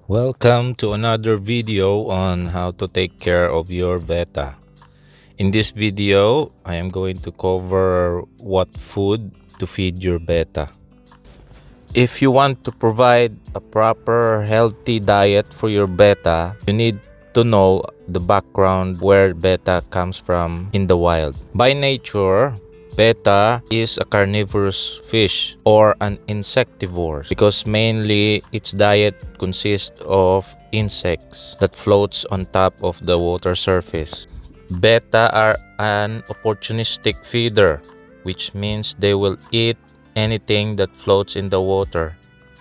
Welcome to another video on how to take care of your betta. In this video, I am going to cover what food to feed your betta. If you want to provide a proper healthy diet for your betta, you need to know the background where betta comes from in the wild. By nature, betta is a carnivorous fish or an insectivore because mainly its diet consists of insects that floats on top of the water surface. Betta are an opportunistic feeder, which means they will eat anything that floats in the water,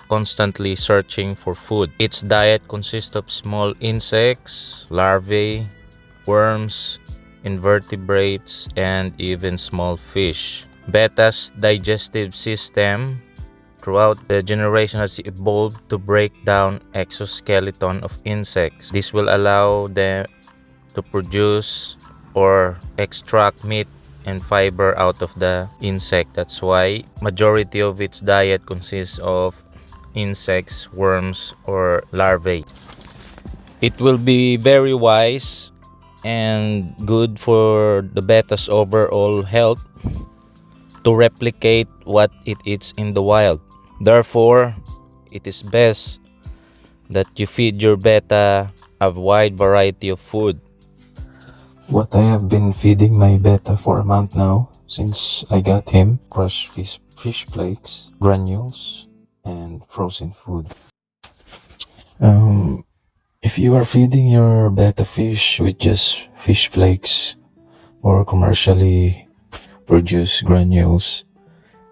constantly searching for food. Its diet consists of small insects, larvae, worms, invertebrates, and even small fish. Betta's digestive system throughout the generation has evolved to break down exoskeleton of insects. This will allow them to produce or extract meat and fiber out of the insect. That's why majority of its diet consists of insects, worms, or larvae. It will be very wise and good for the betta's overall health to replicate what it eats in the wild. Therefore, it is best that you feed your betta a wide variety of food. What I have been feeding my betta for a month now, since I got him, crushed fish flakes, granules, and frozen food. If you are feeding your betta fish with just fish flakes or commercially produced granules,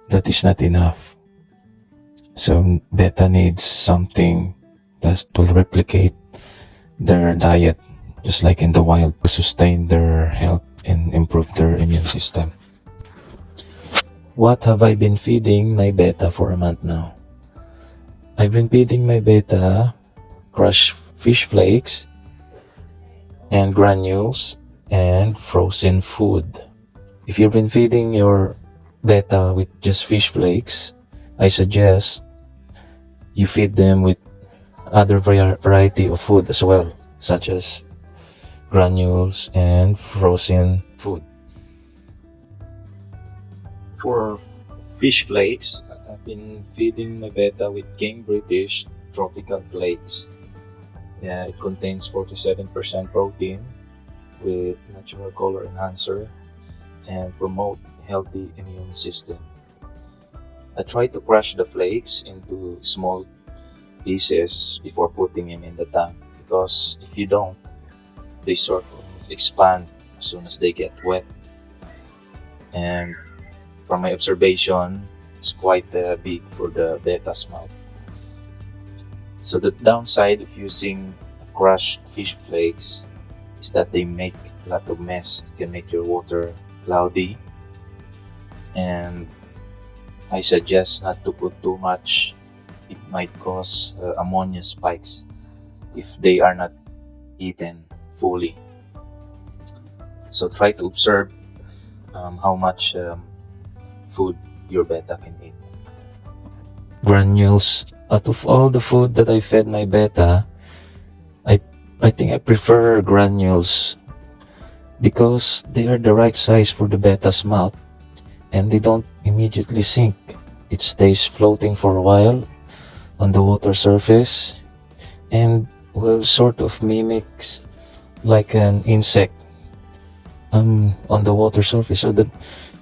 that is not enough. So betta needs something that will replicate their diet, just like in the wild, to sustain their health and improve their immune system. What have I been feeding my betta for a month now? I've been feeding my betta crushed fish flakes and granules and frozen food. If you've been feeding your betta with just fish flakes, I suggest you feed them with other variety of food as well, such as granules and frozen food. For fish flakes, I've been feeding my betta with King British tropical flakes. Yeah, it contains 47% protein with natural color enhancer and promote healthy immune system. I try to crush the flakes into small pieces before putting them in the tank, because if you don't, they sort of expand as soon as they get wet. And from my observation, it's quite big for the betta's mouth. So the downside of using crushed fish flakes is that they make a lot of mess. It can make your water cloudy, and I suggest not to put too much. It might cause ammonia spikes if they are not eaten fully. So try to observe how much food your betta can eat. Granules. Out of all the food that I fed my betta, I think I prefer granules because they are the right size for the betta's mouth and they don't immediately sink. It stays floating for a while on the water surface and will sort of mimics like an insect on the water surface, so that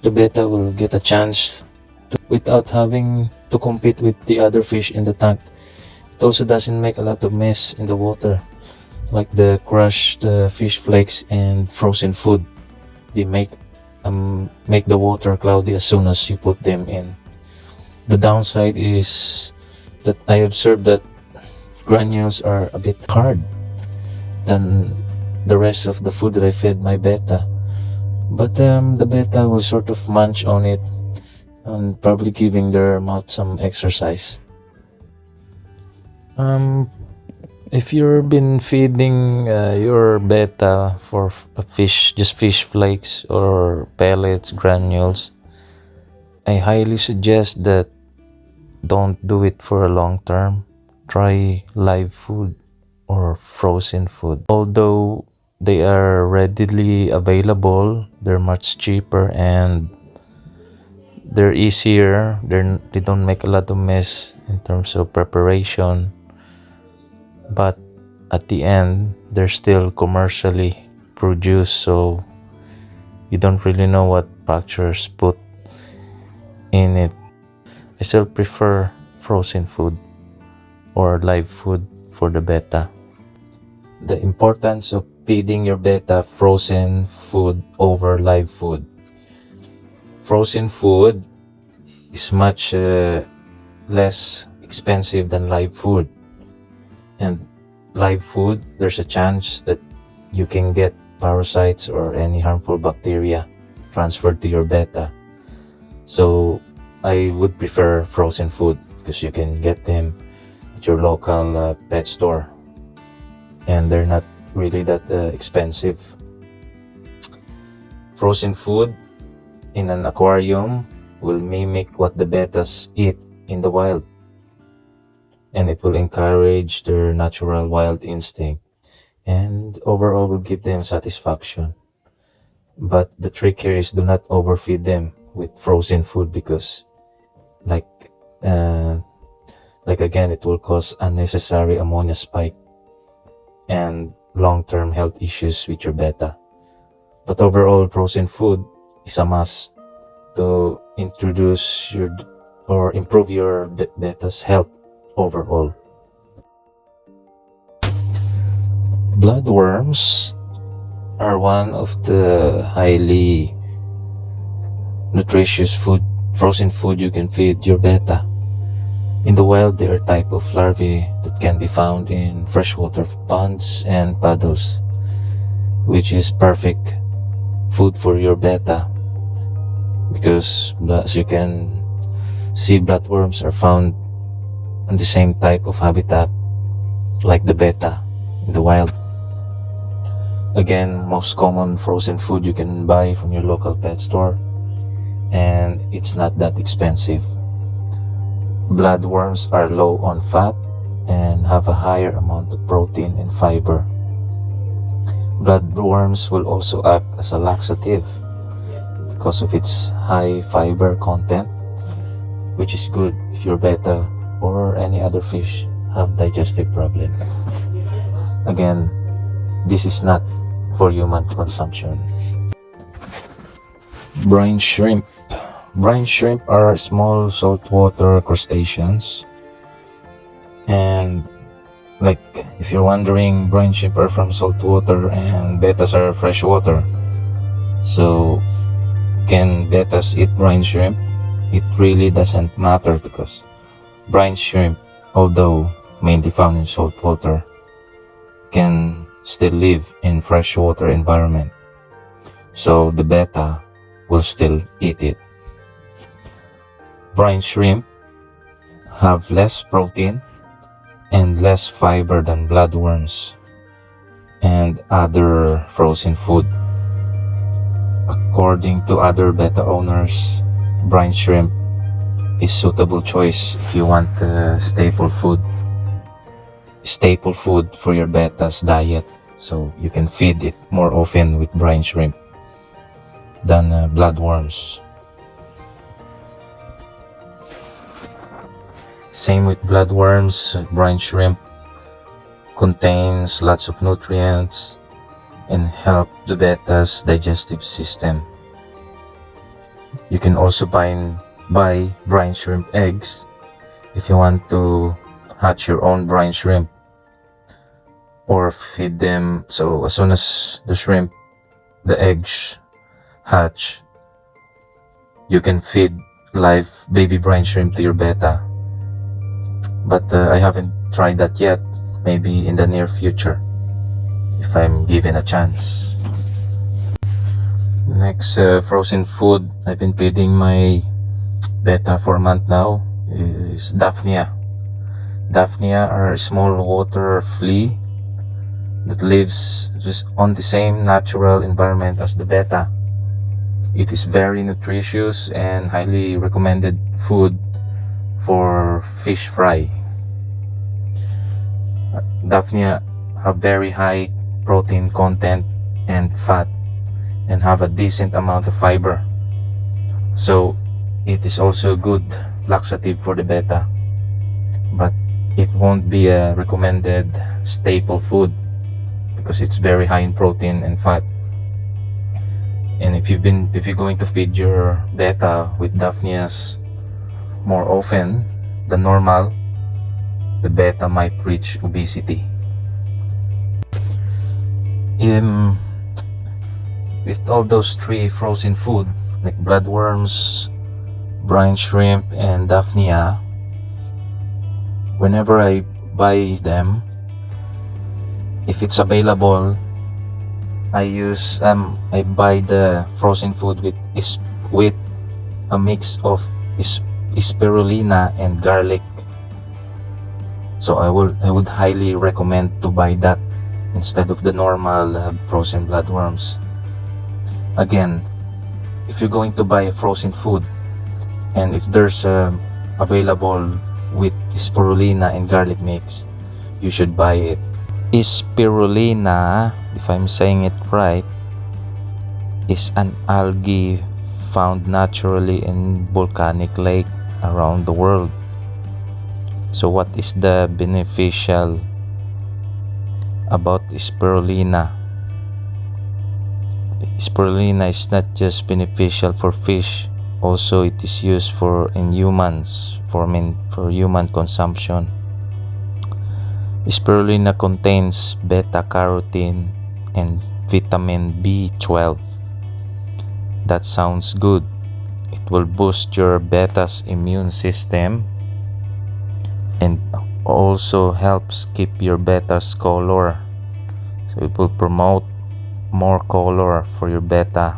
the betta will get a chance without having to compete with the other fish in the tank. It also doesn't make a lot of mess in the water like the crushed fish flakes and frozen food. They make the water cloudy as soon as you put them in. The downside is that I observed that granules are a bit hard than the rest of the food that I fed my betta, but the betta will sort of munch on it and probably giving their mouth some exercise. If you've been feeding your betta for just fish flakes or pellets, granules, I highly suggest that don't do it for a long term. try live food or frozen food. Although they are readily available, they're much cheaper and they're easier. They don't make a lot of mess in terms of preparation, but at the end they're still commercially produced, so you don't really know what manufacturers put in it. I still prefer frozen food or live food for the betta. The importance of feeding your betta frozen food over live food. Frozen food is much less expensive than live food, and live food, there's a chance that you can get parasites or any harmful bacteria transferred to your betta. So I would prefer frozen food because you can get them at your local pet store and they're not really that expensive. Frozen food in an aquarium will mimic what the bettas eat in the wild, and it will encourage their natural wild instinct and overall will give them satisfaction. But the trick here is do not overfeed them with frozen food because like again, it will cause unnecessary ammonia spike and long-term health issues with your betta. But overall, frozen food is a must to introduce your or improve your betta's health overall. Bloodworms are one of the highly nutritious frozen food you can feed your betta. In the wild, they are a type of larvae that can be found in freshwater ponds and puddles, which is perfect food for your betta because, as you can see, bloodworms are found in the same type of habitat like the betta in the wild. Again, most common frozen food you can buy from your local pet store, and it's not that expensive. Bloodworms are low on fat and have a higher amount of protein and fiber. Bloodworms will also act as a laxative because of its high fiber content, which is good if your betta or any other fish have digestive problem. Again, this is not for human consumption. Brine shrimp. Brine shrimp are small saltwater crustaceans, and like if you're wondering, brine shrimp are from saltwater and bettas are freshwater. So can bettas eat brine shrimp? It really doesn't matter because brine shrimp, although mainly found in saltwater, can still live in freshwater environment. So the betta will still eat it. Brine shrimp have less protein and less fiber than bloodworms and other frozen food. According to other betta owners, brine shrimp is suitable choice if you want staple food for your betta's diet, so you can feed it more often with brine shrimp than bloodworms. Same with bloodworms, brine shrimp contains lots of nutrients and help the betta's digestive system. You can also buy brine shrimp eggs if you want to hatch your own brine shrimp or feed them. So as soon as the eggs hatch, you can feed live baby brine shrimp to your betta. But I haven't tried that yet. Maybe in the near future if I'm given a chance. Next frozen food I've been feeding my betta for a month now is Daphnia. Daphnia are a small water flea that lives just on the same natural environment as the betta. It is very nutritious and highly recommended food for fish fry. Daphnia have very high protein content and fat and have a decent amount of fiber. So it is also a good laxative for the betta, but it won't be a recommended staple food because it's very high in protein and fat. And if you're going to feed your betta with Daphnias more often than normal, the betta might reach obesity. With all those three frozen food like bloodworms, brine shrimp, and Daphnia, whenever I buy them, if it's available, I buy the frozen food with a mix of spirulina and garlic. So I would highly recommend to buy that instead of the normal frozen bloodworms. Again, if you're going to buy a frozen food and if there's available with spirulina and garlic mix, you should buy it. Spirulina, if I'm saying it right, is an algae found naturally in volcanic lake around the world. So what is the beneficial about spirulina? Spirulina is not just beneficial for fish, also it is used in humans for human consumption. Spirulina contains beta-carotene and vitamin B12. That sounds good. It will boost your betta's immune system and also helps keep your betta's color. So it will promote more color for your betta.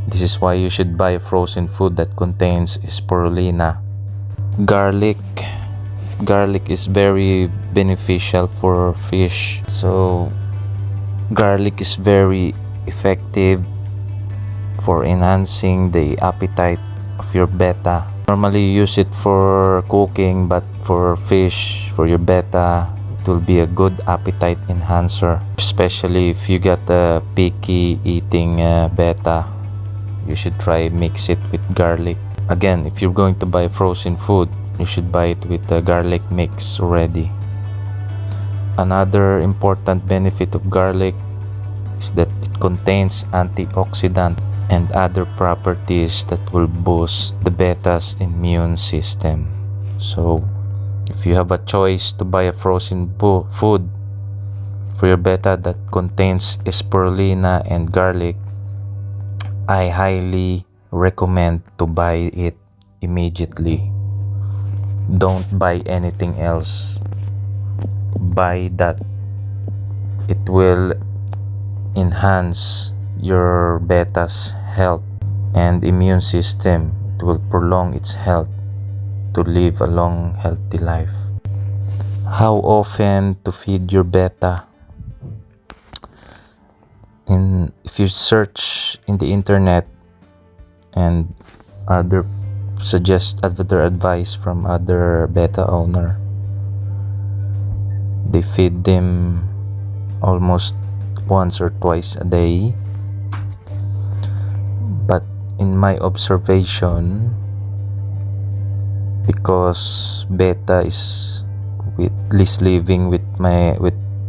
This is why you should buy frozen food that contains spirulina. Garlic is very beneficial for fish. So garlic is very effective for enhancing the appetite of your betta. Normally you use it for cooking, but for fish, for your betta, it will be a good appetite enhancer. Especially if you got a picky eating betta, you should try mix it with garlic. Again, if you're going to buy frozen food, you should buy it with the garlic mix already. Another important benefit of garlic is that it contains antioxidant and other properties that will boost the betta's immune system. So if you have a choice to buy a frozen food for your betta that contains spirulina and garlic, I highly recommend to buy it immediately. Don't buy anything else. Buy that. It will enhance your betta's health and immune system. It will prolong its health to live a long, healthy life. How often to feed your betta? If you search in the internet and other advice from other betta owner, they feed them almost once or twice a day. But in my observation, because betta is living with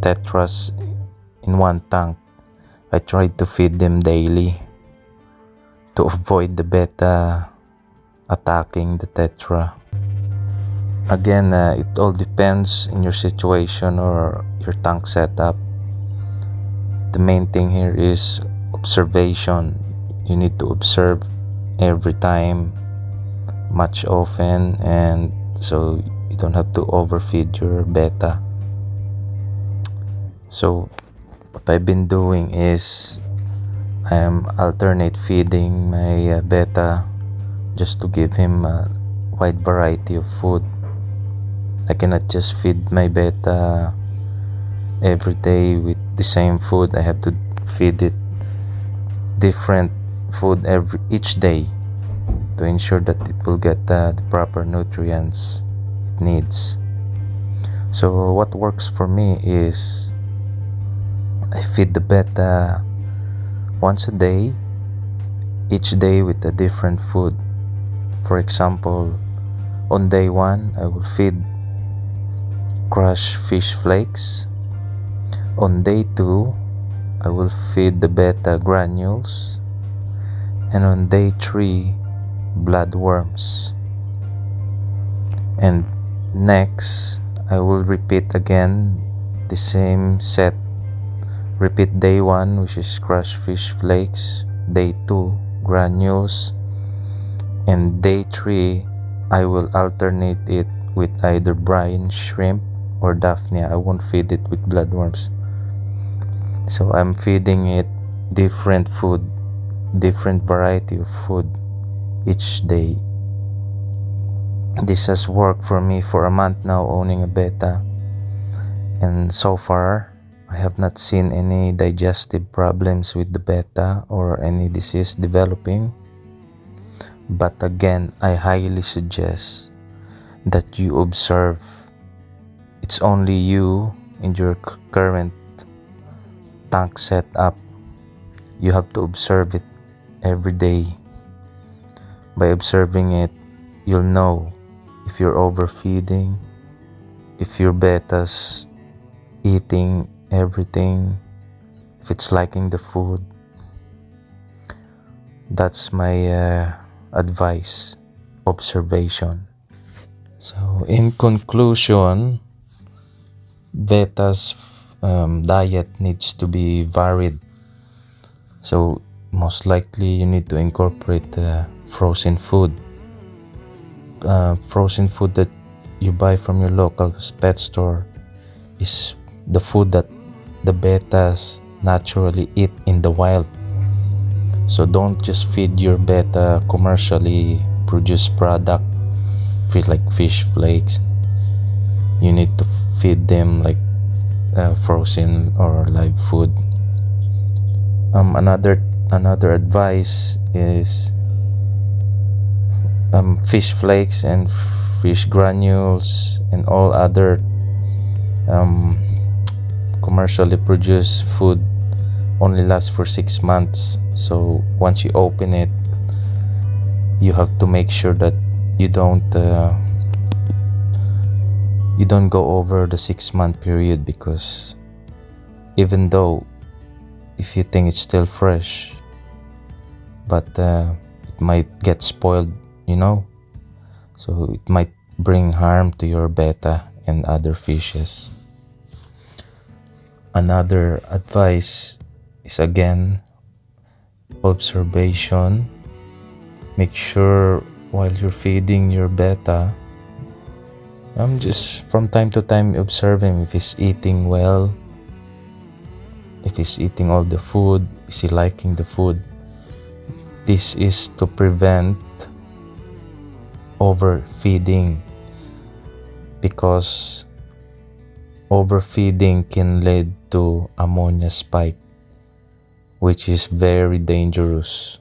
tetras in one tank, I tried to feed them daily to avoid the betta attacking the tetra. Again, it all depends in your situation or your tank setup. The main thing here is observation. You need to observe every time, much often, and so you don't have to overfeed your betta. So what I've been doing is I am alternate feeding my betta just to give him a wide variety of food. I cannot just feed my betta every day with the same food. I have to feed it different food each day to ensure that it will get the proper nutrients it needs. So what works for me is I feed the betta once a day, each day with a different food. For example, on day 1, I will feed crushed fish flakes. On day 2, I will feed the betta granules. And on day 3, bloodworms. And next, I will repeat again the same set. Repeat day 1, which is crushed fish flakes. Day 2, granules. And day 3, I will alternate it with either brine shrimp or Daphnia. I won't feed it with bloodworms. So I'm feeding it different food, different variety of food each day. This has worked for me for a month now, owning a betta, and so far I have not seen any digestive problems with the betta or any disease developing. But again, I highly suggest that you observe. It's only you in your current tank setup. You have to observe it every day. By observing it, you'll know if you're overfeeding, if your betta's eating everything, if it's liking the food. That's my advice, observation. So in conclusion, betta's diet needs to be varied. So most likely you need to incorporate frozen food. Frozen food that you buy from your local pet store is the food that the bettas naturally eat in the wild. So don't just feed your betta commercially produced product, like fish flakes. You need to feed them like frozen or live food. Another advice is fish flakes and fish granules and all other commercially produced food only lasts for 6 months. So once you open it, you have to make sure that you don't go over the 6-month period, because even though if you think it's still fresh, but it might get spoiled, so it might bring harm to your betta and other fishes. Another advice is again observation. Make sure while you're feeding your betta, just from time to time observe him if he's eating well, if he's eating all the food, is he liking the food. This is to prevent overfeeding, because overfeeding can lead to ammonia spike, which is very dangerous.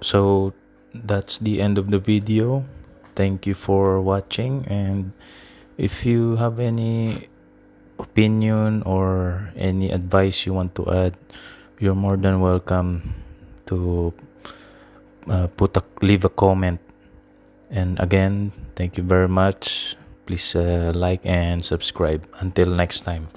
So that's the end of the video. Thank you for watching, and if you have any opinion or any advice you want to add, you're more than welcome to leave a comment. And again, thank you very much. Please like and subscribe. Until next time.